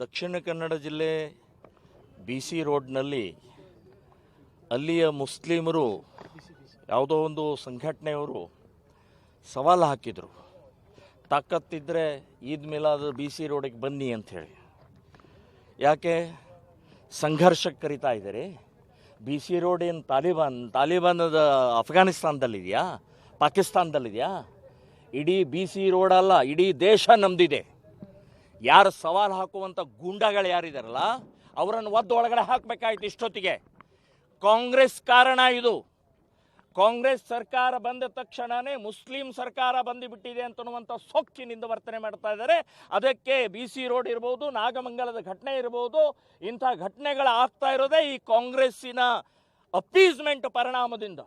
ದಕ್ಷಿಣ ಕನ್ನಡ ಜಿಲ್ಲೆ BC ರೋಡ್ನಲ್ಲಿ ಅಲ್ಲಿಯ ಮುಸ್ಲಿಮರು ಯಾವುದೋ ಒಂದು ಸಂಘಟನೆಯವರು ಸವಾಲು ಹಾಕಿದರು, ತಾಕತ್ತಿದ್ದರೆ ಈದ್ ಮಿಲಾದ್ BC ರೋಡಿಗೆ ಬನ್ನಿ ಅಂಥೇಳಿ. ಯಾಕೆ ಸಂಘರ್ಷಕ್ಕೆ ಕರಿತಾ ಇದ್ದಾರೆ? BC ರೋಡ್ ಏನು ತಾಲಿಬಾನದ ಅಫ್ಘಾನಿಸ್ತಾನದಲ್ಲಿದೆಯಾ, ಪಾಕಿಸ್ತಾನದಲ್ಲಿದೆಯಾ? ಇಡೀ BC ರೋಡ್ ಅಲ್ಲ, ಇಡೀ ದೇಶ ನಮ್ದಿದೆ. ಯಾರು ಸವಾಲು ಹಾಕುವಂಥ ಗೂಂಡಾಗಳು ಯಾರಿದಾರಲ್ಲ ಅವರನ್ನು ಒಳಗಡೆ ಹಾಕಬೇಕಾಯ್ತು ಇಷ್ಟೊತ್ತಿಗೆ. ಕಾಂಗ್ರೆಸ್ ಕಾರಣ ಇದು. ಕಾಂಗ್ರೆಸ್ ಸರ್ಕಾರ ಬಂದ ತಕ್ಷಣವೇ ಮುಸ್ಲಿಂ ಸರ್ಕಾರ ಬಂದುಬಿಟ್ಟಿದೆ ಅಂತನ್ನುವಂಥ ಸೊಕ್ಕಿನಿಂದ ವರ್ತನೆ ಮಾಡ್ತಾ ಇದ್ದಾರೆ. ಅದಕ್ಕೆ BC ರೋಡ್ ಇರ್ಬೋದು, ನಾಗಮಂಗಲದ ಘಟನೆ ಇರ್ಬೋದು, ಇಂಥ ಘಟನೆಗಳು ಆಗ್ತಾ ಇರೋದೇ ಈ ಕಾಂಗ್ರೆಸ್ಸಿನ ಅಪೀಸ್ಮೆಂಟ್ ಪರಿಣಾಮದಿಂದ.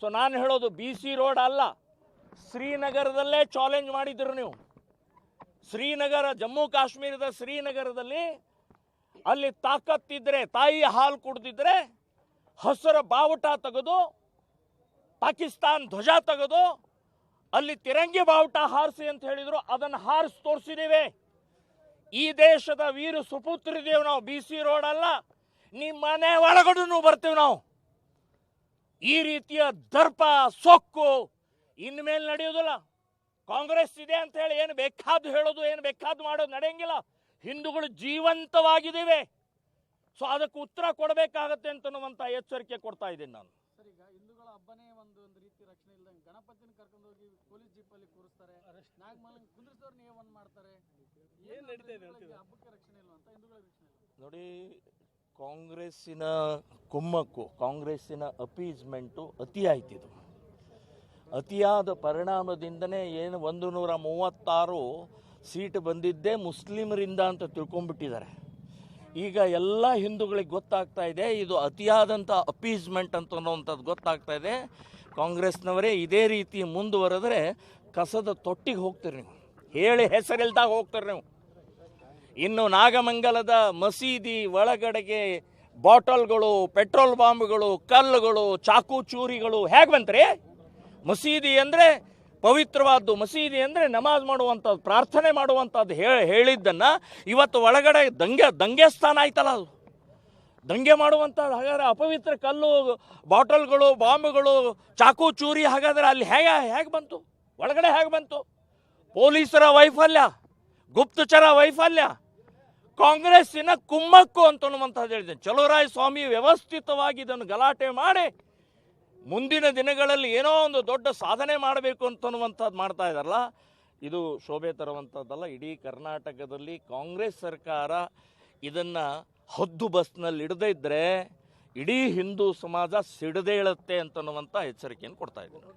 ಸೊ ನಾನು ಹೇಳೋದು BC ರೋಡ್ ಅಲ್ಲ, ಶ್ರೀನಗರದಲ್ಲೇ ಚಾಲೆಂಜ್ ಮಾಡಿದ್ರು ನೀವು. ಶ್ರೀನಗರ, ಜಮ್ಮು ಕಾಶ್ಮೀರದ ಶ್ರೀನಗರದಲ್ಲಿ ಅಲ್ಲಿ ತಾಕತ್ತಿದ್ರೆ, ತಾಯಿ ಹಾಲು ಕುಡ್ದಿದ್ರೆ ಹಸಿರ ಬಾವುಟ ತೆಗೆದು, ಪಾಕಿಸ್ತಾನ್ ಧ್ವಜ ತೆಗೆದು ಅಲ್ಲಿ ತಿರಂಗಿ ಬಾವುಟ ಹಾರಿಸಿ ಅಂತ ಹೇಳಿದ್ರು. ಅದನ್ನು ಹಾರಿಸಿ ತೋರಿಸಿದ್ದೇವೆ. ಈ ದೇಶದ ವೀರ ಸುಪುತ್ರಿದ್ದೇವೆ ನಾವು. BC ರೋಡ್ ಅಲ್ಲ, ನಿಮ್ಮ ಮನೆ ಒಳಗಡೆ ಬರ್ತೀವಿ ನಾವು. ಈ ರೀತಿಯ ದರ್ಪ ಸೊಕ್ಕು ಇನ್ಮೇಲೆ ನಡೆಯೋದಿಲ್ಲ. ಕಾಂಗ್ರೆಸ್ ಇದೆ ಅಂತ ಹೇಳಿ ಏನು ಬೇಕಾದ್ದು ಹೇಳೋದು, ಏನು ಬೇಕಾದ್ದು ಮಾಡೋದು ನಡೆಯಂಗಿಲ್ಲ. ಹಿಂದೂಗಳು ಜೀವಂತವಾಗಿದ್ದೇವೆ. ಸೊ ಅದಕ್ಕೆ ಉತ್ತರ ಕೊಡಬೇಕಾಗತ್ತೆ ಅಂತನ್ನುವಂಥ ಎಚ್ಚರಿಕೆ ಕೊಡ್ತಾ ಇದ್ದೀನಿ ನಾನು. ಸರ್, ಈಗ ಹಿಂದೂಗಳ ಹಬ್ಬನೇ ಒಂದು ರೀತಿ ರಕ್ಷಣೆ ಇಲ್ಲದಂಗೆ ಗಣಪತಿನ ಕರ್ಕೊಂಡು ಹೋಗಿ ಪೊಲೀಸ್ ಜೀಪಲ್ಲಿ ಕೂರಿಸ್ತಾರೆ, ನಾಗಮಲ್ ಕುಂದ್ರಿಸೋರ್ನ ಏನ್ ಮಾಡ್ತಾರೆ, ಏನ್ ನಡೀತಾ ಇದೆ ಹಬ್ಬಕ್ಕೆ ರಕ್ಷಣೆ ಇಲ್ಲ ಅಂತ ಹಿಂದೂಗಳ ರಕ್ಷಣೆ ಇಲ್ಲ. ನೋಡಿ, ಕಾಂಗ್ರೆಸ್ಸಿನ ಕುಮ್ಮಕ್ಕು, ಕಾಂಗ್ರೆಸ್ಸಿನ ಅಪೀಸ್ಮೆಂಟು ಅತಿ ಆಯ್ತಿದು. ಅತಿಯಾದ ಪರಿಣಾಮದಿಂದನೇ ಏನು 136 ಸೀಟ್ ಬಂದಿದ್ದೇ ಮುಸ್ಲಿಮರಿಂದ ಅಂತ ತಿಳ್ಕೊಂಡ್ಬಿಟ್ಟಿದ್ದಾರೆ. ಈಗ ಎಲ್ಲ ಹಿಂದೂಗಳಿಗೆ ಗೊತ್ತಾಗ್ತಾ ಇದೆ ಇದು ಅತಿಯಾದಂಥ ಅಪೀಸ್ಮೆಂಟ್ ಅಂತನ್ನುವಂಥದ್ದು ಗೊತ್ತಾಗ್ತಾ ಇದೆ. ಕಾಂಗ್ರೆಸ್ನವರೇ ಇದೇ ರೀತಿ ಮುಂದುವರೆದ್ರೆ ಕಸದ ತೊಟ್ಟಿಗೆ ಹೋಗ್ತೀರಿ ನೀವು, ಹೇಳಿ ಹೆಸರಿಲ್ದಾಗ ಹೋಗ್ತೀರಿ ನೀವು. ಇನ್ನು ನಾಗಮಂಗಲದ ಮಸೀದಿ ಒಳಗಡೆಗೆ ಬಾಟಲ್ಗಳು, ಪೆಟ್ರೋಲ್ ಬಾಂಬ್ಗಳು, ಕಲ್ಲುಗಳು, ಚಾಕು ಚೂರಿಗಳು ಹೇಗೆ ಬಂತ್ರಿ? ಮಸೀದಿ ಅಂದರೆ ಪವಿತ್ರವಾದ್ದು, ಮಸೀದಿ ಅಂದರೆ ನಮಾಜ್ ಮಾಡುವಂಥದ್ದು, ಪ್ರಾರ್ಥನೆ ಮಾಡುವಂಥದ್ದು ಹೇಳಿದ್ದನ್ನು ಇವತ್ತು ಒಳಗಡೆ ದಂಗೆ ಸ್ಥಾನ ಆಯ್ತಲ್ಲ, ಅದು ದಂಗೆ ಮಾಡುವಂಥದ್ದು. ಹಾಗಾದರೆ ಅಪವಿತ್ರ ಕಲ್ಲು, ಬಾಟಲ್ಗಳು, ಬಾಂಬ್ಗಳು, ಚಾಕು ಚೂರಿ ಹಾಗಾದರೆ ಅಲ್ಲಿ ಹೇಗೆ ಬಂತು? ಒಳಗಡೆ ಹೇಗೆ ಬಂತು? ಪೊಲೀಸರ ವೈಫಲ್ಯ, ಗುಪ್ತಚರ ವೈಫಲ್ಯ, ಕಾಂಗ್ರೆಸ್ಸಿನ ಕುಮ್ಮಕ್ಕು ಅಂತನ್ನುವಂಥದ್ದು ಹೇಳಿದೆ. ಚಲುವರಾಯ ಸ್ವಾಮಿ ವ್ಯವಸ್ಥಿತವಾಗಿ ಇದನ್ನು ಗಲಾಟೆ ಮಾಡಿ ಮುಂದಿನ ದಿನಗಳಲ್ಲಿ ಏನೋ ಒಂದು ದೊಡ್ಡ ಸಾಧನೆ ಮಾಡಬೇಕು ಅಂತನ್ನುವಂಥದ್ದು ಮಾಡ್ತಾ ಇದ್ದಾರಲ್ಲ, ಇದು ಶೋಭೆ ತರುವಂಥದ್ದಲ್ಲ. ಇಡೀ ಕರ್ನಾಟಕದಲ್ಲಿ ಕಾಂಗ್ರೆಸ್ ಸರ್ಕಾರ ಇದನ್ನು ಹದ್ದು ಬಸ್ನಲ್ಲಿ ಇಡದೇ ಇದ್ದರೆ ಇಡೀ ಹಿಂದೂ ಸಮಾಜ ಸಿಡದೇಳುತ್ತೆ ಅಂತನ್ನುವಂಥ ಎಚ್ಚರಿಕೆಯನ್ನು ಕೊಡ್ತಾ ಇದ್ದಾರೆ.